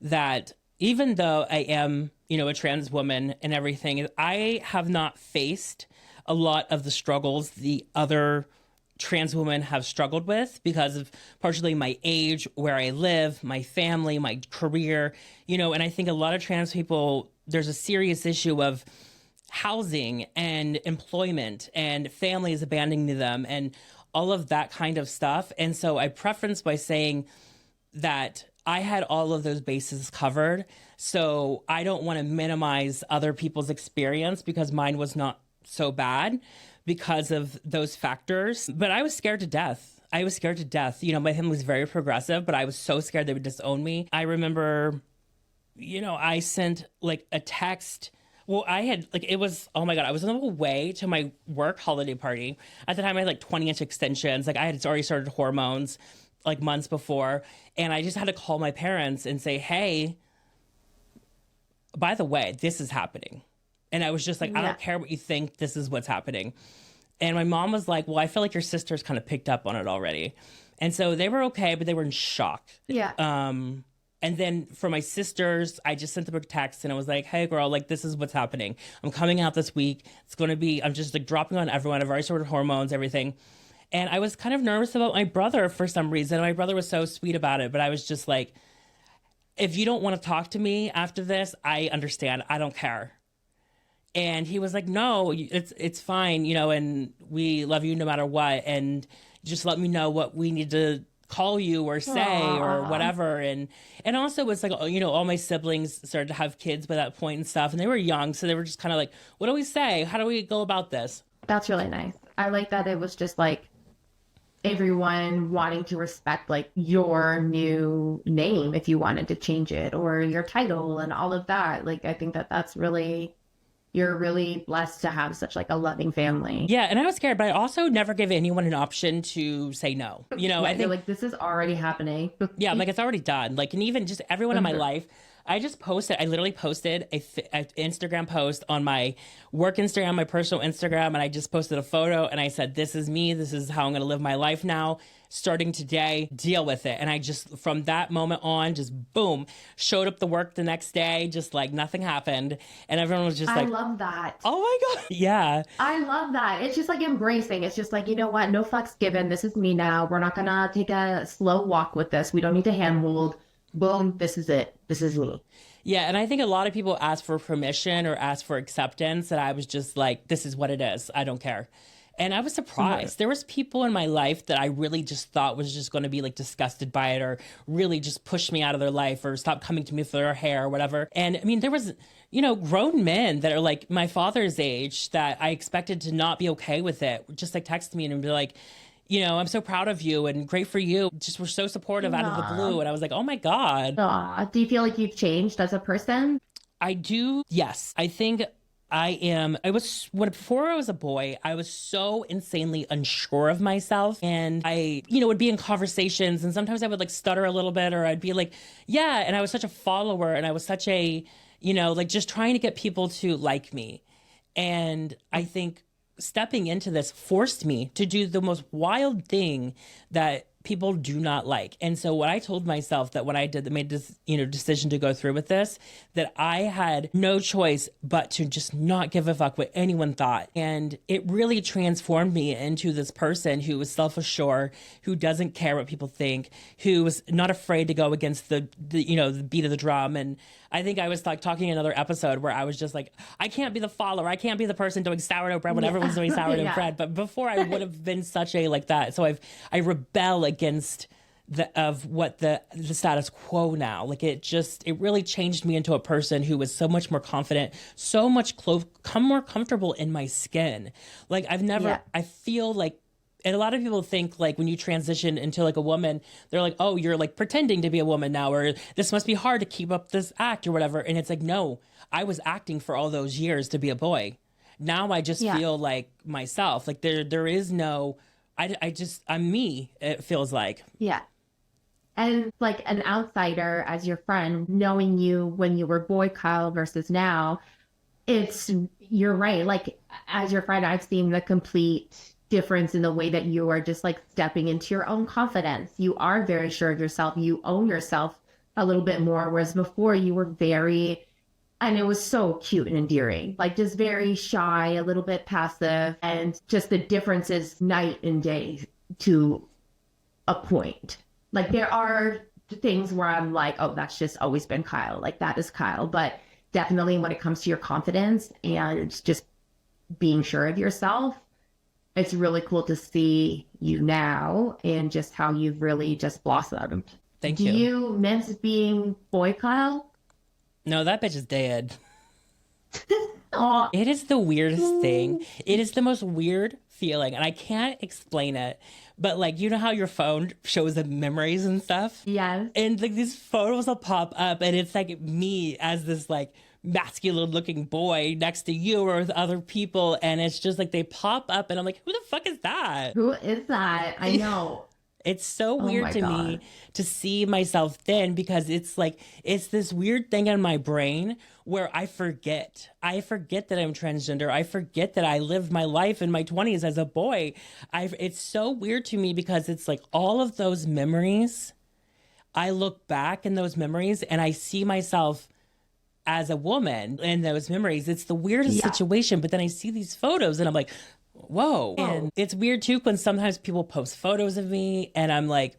that even though I am, a trans woman and everything, I have not faced a lot of the struggles the other trans women have struggled with because of partially my age, where I live, my family, my career, and I think a lot of trans people, there's a serious issue of housing and employment and families abandoning them and all of that kind of stuff. And so I preference by saying that I had all of those bases covered. So I don't want to minimize other people's experience because mine was not so bad because of those factors. But I was scared to death. My family was very progressive, but I was so scared they would disown me. I remember, I sent like a text. Well, I had it was, oh my God, I was on the way to my work holiday party. At the time, I had like 20-inch extensions. I had already started hormones like months before. And I just had to call my parents and say, hey, by the way, this is happening. And I was just like, I don't care what you think. This is what's happening. And my mom was like, well, I feel like your sister's kind of picked up on it already. And so they were okay, but they were in shock. Yeah. And then for my sisters, I just sent them a text and I was like, hey, girl, this is what's happening. I'm coming out this week. I'm just dropping on everyone. I've already started hormones, everything. And I was kind of nervous about my brother for some reason. My brother was so sweet about it, but I was just like, if you don't want to talk to me after this, I understand. I don't care. And he was like, no, it's fine, and we love you no matter what. And just let me know what we need to call you or say or whatever. And also it's like, all my siblings started to have kids by that point and stuff. And they were young. So they were just kind of like, what do we say? How do we go about this? That's really nice. I like that it was just like everyone wanting to respect your new name if you wanted to change it or your title and all of that. I think that's really... You're really blessed to have such a loving family. Yeah, and I was scared, but I also never gave anyone an option to say no. I think this is already happening. Yeah, it's already done. And even just everyone in my life, I literally posted an Instagram post on my work Instagram, my personal Instagram, and I just posted a photo and I said, this is me. This is how I'm going to live my life now. Starting today, deal with it. And I just, from that moment on, just boom, showed up to work the next day, just nothing happened. And everyone was just I love that. Oh my God. Yeah. I love that. It's just embracing. It's just you know what? No fucks given. This is me now. We're not going to take a slow walk with this. We don't need to handhold. Boom. This is it. This is me. Yeah, and I think a lot of people ask for permission or ask for acceptance, and I was just like, this is what it is. I don't care. And I was surprised. There was people in my life that I really just thought was just going to be disgusted by it or really just push me out of their life or stop coming to me for their hair or whatever. And I mean, there was, grown men that are my father's age that I expected to not be okay with it. Just text me and be like, I'm so proud of you and great for you. Just were so supportive out of the blue. And I was like, oh my God. Do you feel like you've changed as a person? I do. Yes. I think before I was a boy, I was so insanely unsure of myself. And I, would be in conversations and sometimes I would stutter a little bit or I'd be like, yeah. And I was such a follower and I was such a, just trying to get people to like me. And I think stepping into this forced me to do the most wild thing that people do not like. And so what I told myself that when I made this, decision to go through with this, that I had no choice but to just not give a fuck what anyone thought. And it really transformed me into this person who was self-assured, who doesn't care what people think, who was not afraid to go against the beat of the drum. And I think I was talking in another episode where I was just like, I can't be the follower. I can't be the person doing sourdough bread when everyone's doing sourdough bread. But before I would have been such a that. So I rebel against the status quo now. It really changed me into a person who was so much more confident, so much more comfortable in my skin. I feel and a lot of people think when you transition into a woman, they're like, oh, you're pretending to be a woman now, or this must be hard to keep up this act or whatever. And it's no, I was acting for all those years to be a boy. Now I just feel like myself. There is no, I'm me, it feels like. Yeah. And an outsider as your friend, knowing you when you were boy Kyle versus now, you're right. As your friend, I've seen the complete difference in the way that you are just stepping into your own confidence. You are very sure of yourself. You own yourself a little bit more, whereas before you were very, and it was so cute and endearing, like just very shy, a little bit passive, and just the difference is night and day to a point. Like there are things where I'm like, oh, that's just always been Kyle. Like that is Kyle. But definitely when it comes to your confidence and just being sure of yourself, it's really cool to see you now and just how you've really just blossomed. Thank you. Do you miss being boy Kyle? No, that bitch is dead. Oh, It is the weirdest thing. It is the most weird feeling, and I can't explain it. But like, you know how your phone shows the memories and stuff? yes. And like these photos will pop up, and it's like me as this like masculine looking boy next to you or with other people, and it's just like they pop up, and I'm like, who the fuck is that? Who is that? I know. It's so Oh weird my to me God. to see myself then, because it's like it's this weird thing in my brain where I forget. I forget that I'm transgender. I forget that I lived my life in my 20s as a boy. It's so weird to me because it's like all of those memories. I look back in those memories and I see myself as a woman in those memories. It's the weirdest Yeah. situation, but then I see these photos and I'm like, whoa. And it's weird too when sometimes people post photos of me and I'm like,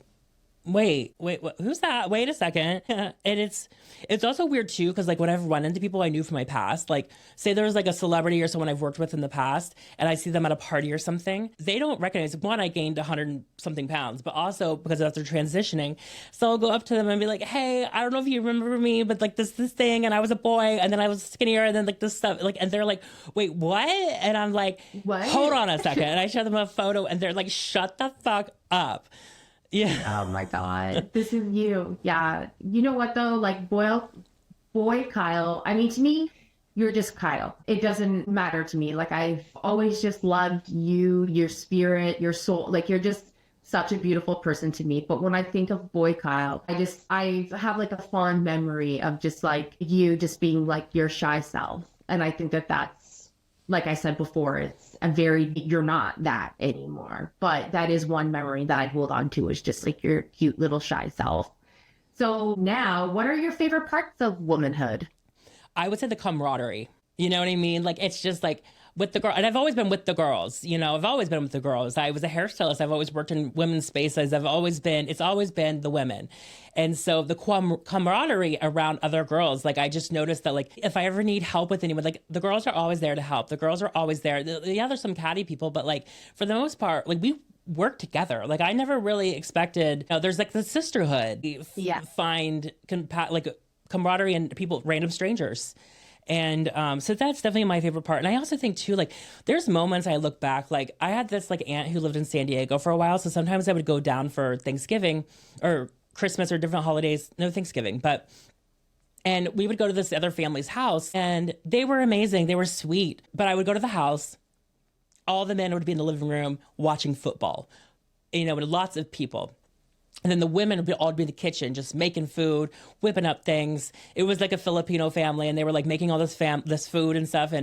wait, who's that? Wait a second. And it's also weird too, because like when I've run into people I knew from my past, like say there's like a celebrity or someone I've worked with in the past and I see them at a party or something, they don't recognize, one, I gained 100 something pounds, but also because after transitioning. So I'll go up to them and be like, hey, I don't know if you remember me, but like this thing, and I was a boy and then I was skinnier and then like this stuff, like, and they're like, wait, what? And I'm like, What? hold on a second. And I show them a photo and they're like, shut the fuck up. Yeah. Oh my God. This is you. Yeah. You know what though? Like boy Kyle. I mean, to me, you're just Kyle. It doesn't matter to me. Like I've always just loved you, your spirit, your soul. Like you're just such a beautiful person to me. But when I think of boy Kyle, I have like a fond memory of just like you just being like your shy self. And I think that that's, like I said before, it's you're not that anymore. But that is one memory that I hold on to, is just like your cute little shy self. So now, what are your favorite parts of womanhood? I would say the camaraderie. You know what I mean? Like, it's just like with the girl, and I've always been with the girls. You know, I've always been with the girls. I was a hairstylist. I've always worked in women's spaces. It's always been the women. And so the camaraderie around other girls, like, I just noticed that, like, if I ever need help with anyone, like, the girls are always there to help. The girls are always there. Yeah, there's some catty people, but, like, for the most part, like, we work together. Like, I never really expected, there's like the sisterhood. Yeah. Find like camaraderie in people, random strangers. And so that's definitely my favorite part. And I also think too, like, there's moments I look back, like I had this like aunt who lived in San Diego for a while. So sometimes I would go down for Thanksgiving or Christmas or different holidays. No, Thanksgiving, and we would go to this other family's house and they were amazing. They were sweet. But I would go to the house. All the men would be in the living room watching football, with lots of people. And then the women would all be in the kitchen, just making food, whipping up things. It was like a Filipino family, and they were like making all this food and stuff.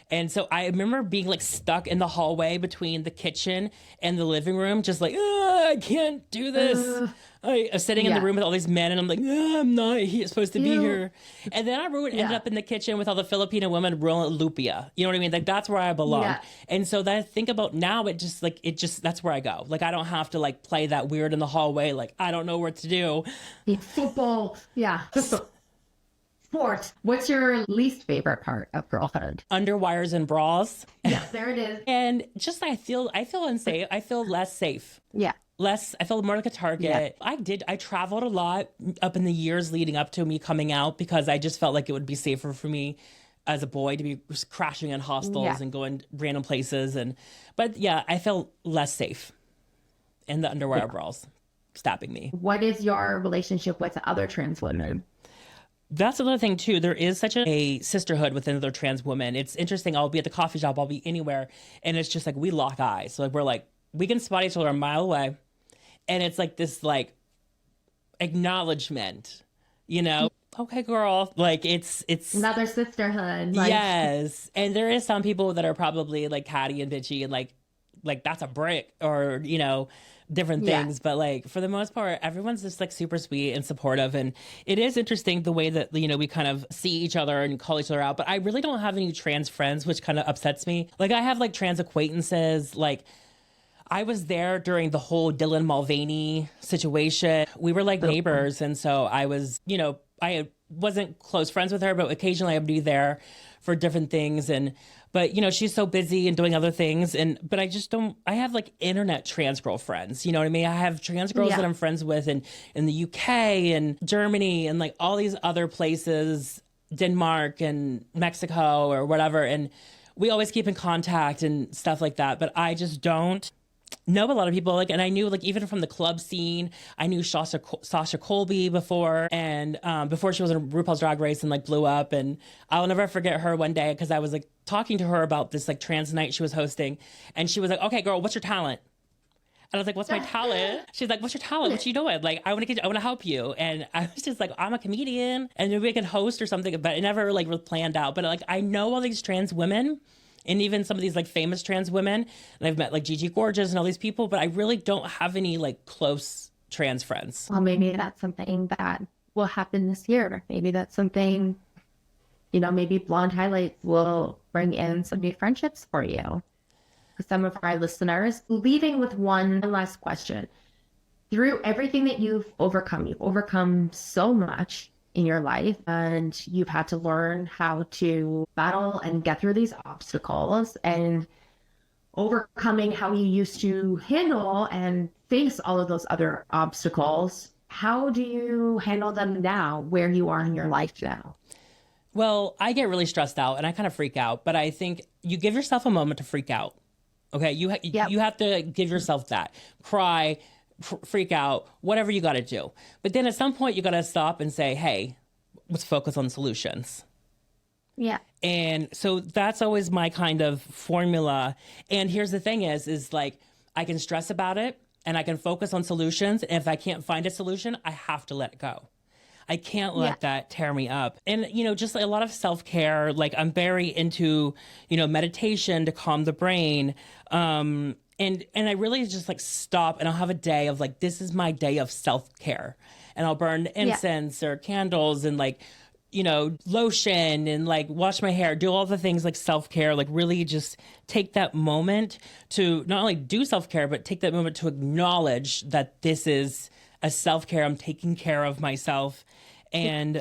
And so I remember being like stuck in the hallway between the kitchen and the living room, just like, I can't do this. I was sitting in the room with all these men, and I'm like, I'm not supposed to be here. And then I ended up in the kitchen with all the Filipino women rolling lumpia. You know what I mean? Like, that's where I belong. Yeah. And so that I think about now, that's where I go. Like, I don't have to like play that weird in the hallway. Like, I don't know what to do. Football. Yeah. Sport. What's your least favorite part of girlhood? Underwires and bras. Yeah, there it is. And just I feel unsafe. I feel less safe. Yeah. I felt more like a target. Yeah. I traveled a lot up in the years leading up to me coming out because I just felt like it would be safer for me as a boy to be crashing in hostels and going random places. But I felt less safe in the underwear bras stopping me. What is your relationship with other trans women? That's another thing too. There is such a sisterhood within other trans women. It's interesting. I'll be at the coffee shop. I'll be anywhere. And it's just like, we lock eyes. So like, we're like, we can spot each other a mile away. And it's like this like acknowledgement, okay, girl, like it's another sisterhood. Like... Yes. And there is some people that are probably like catty and bitchy and like that's a brick or, different Yeah. things. But like for the most part, everyone's just like super sweet and supportive. And it is interesting the way that, you know, we kind of see each other and call each other out. But I really don't have any trans friends, which kind of upsets me. Like I have like trans acquaintances, like I was there during the whole Dylan Mulvaney situation. We were like neighbors. And so I was, you know, I wasn't close friends with her, but occasionally I would be there for different things. But you know, she's so busy and doing other things. But I just don't, I have like internet trans girl friends. You know what I mean? I have trans girls that I'm friends with in the UK and Germany and like all these other places, Denmark and Mexico or whatever. And we always keep in contact and stuff like that. But I just don't know a lot of people, like, and I knew like even from the club scene, I knew Sasha Colby before, and before she was in RuPaul's Drag Race and like blew up. And I'll never forget her one day because I was like talking to her about this like trans night she was hosting, and she was like, "Okay, girl, what's your talent?" And I was like, "What's my talent?" She's like, "What's your talent? What you doing?" Like, I want to help you. And I was just like, "I'm a comedian, and maybe I can host or something." But it never like was planned out. But like, I know all these trans women. And even some of these like famous trans women, and I've met like Gigi Gorgeous and all these people, but I really don't have any like close trans friends. Well, maybe that's something that will happen this year. Maybe that's something, you know, maybe Blonde Highlights will bring in some new friendships for you. For some of our listeners, leaving with one last question. Through everything that you've overcome so much in your life, and you've had to learn how to battle and get through these obstacles, and overcoming how you used to handle and face all of those other obstacles. How do you handle them now, where you are in your life now? Well, I get really stressed out and I kind of freak out, but I think you give yourself a moment to freak out. Okay, you have to give yourself that. Cry, freak out, whatever you got to do. But then at some point you got to stop and say, "Hey, let's focus on solutions." Yeah. And so that's always my kind of formula. And here's the thing is like, I can stress about it and I can focus on solutions. And if I can't find a solution, I have to let it go. I can't let that tear me up. And, you know, just a lot of self-care, like I'm very into, you know, meditation to calm the brain. And I really just like stop and I'll have a day of like, this is my day of self-care. And I'll burn incense or candles and like, you know, lotion and like wash my hair, do all the things like self-care, like really just take that moment to not only do self-care, but take that moment to acknowledge that this is a self-care. I'm taking care of myself. And,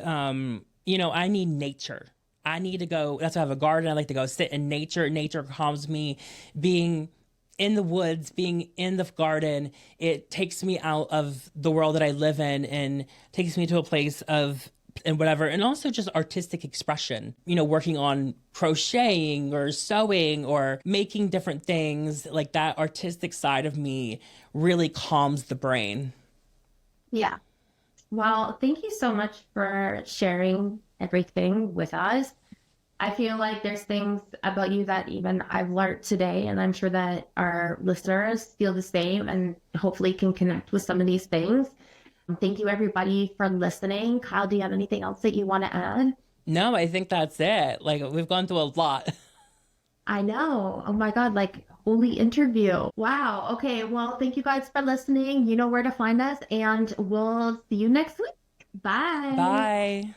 you know, I need nature. I need to go. That's why I have a garden. I like to go sit in nature. Nature calms me. Being in the woods, being in the garden, it takes me out of the world that I live in and takes me to a place of and whatever. And also just artistic expression, you know, working on crocheting or sewing or making different things, like that artistic side of me really calms the brain. Yeah. Well, thank you so much for sharing everything with us. I feel like there's things about you that even I've learned today, and I'm sure that our listeners feel the same and hopefully can connect with some of these things. Thank you, everybody, for listening. Kyle, do you have anything else that you want to add? No, I think that's it. Like, we've gone through a lot. I know. Oh my God, like, holy interview. Wow. Okay. Well, thank you guys for listening. You know where to find us, and we'll see you next week. Bye. Bye.